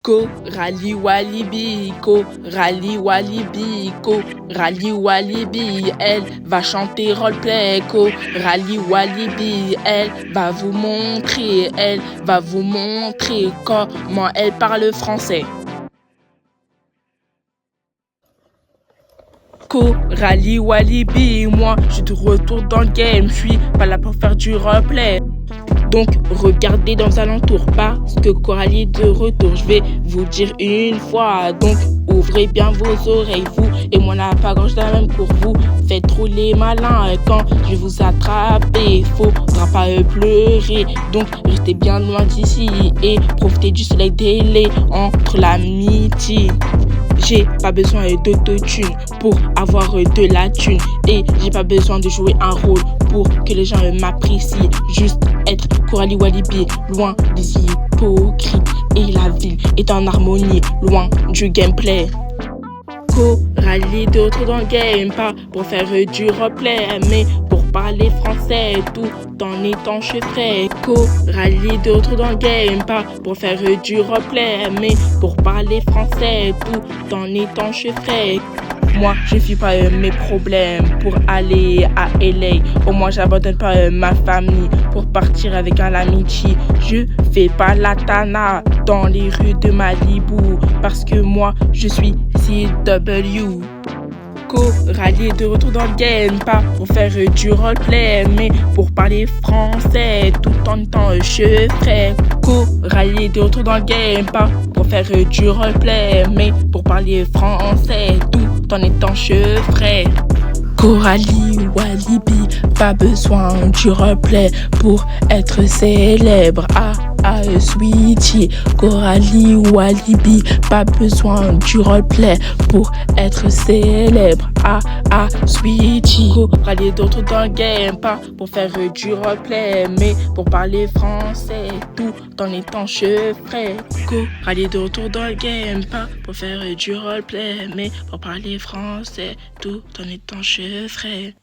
Rally Walibi, Rally Walibi, Rally Walibi, elle va chanter roleplay, Rally Walibi, elle va vous montrer comment elle parle français. Rally Walibi, moi je suis de retour dans le game, je suis pas là pour faire du replay. Donc regardez dans les alentours parce que Coralie est de retour. Je vais vous dire une fois, donc ouvrez bien vos oreilles. Vous et moi n'a pas gorge dans la même cour. Vous faites trop les malins quand je vais vous attraper. Faudra pas pleurer, donc restez bien loin d'ici et profitez du soleil délai entre l'amitié. J'ai pas besoin d'autotune pour avoir de la thune. Et j'ai pas besoin de jouer un rôle pour que les gens m'apprécient. Juste être Coralie Walibi, loin des hypocrites. Et la ville est en harmonie, loin du gameplay. Coralie de retour dans le game, pas pour faire du replay, mais pour parler français tout en étant frais. Coralie de retour dans le game, pas pour faire du replay, mais pour parler français tout en étant frais. Moi, je fuis pas mes problèmes pour aller à LA. Au moins, j'abandonne pas ma famille pour partir avec un amitié. Je fais pas la tana dans les rues de Malibu parce que moi, je suis CW. Coralie de retour dans le game, pas pour faire du roleplay, mais pour parler français tout en étant frais. Coralie de retour dans le game, pas pour faire du roleplay, mais pour parler français tout en étant frais. Coralie Walibi, pas besoin du replay pour être célèbre. Sweetie, Coralie Walibi, pas besoin du replay pour être célèbre. Sweetie, Coralie de retour dans le game, pas pour faire du replay, mais pour parler français tout en étant frais. Coralie de retour dans le game, pas pour faire du roleplay, mais pour parler français tout en étant frais.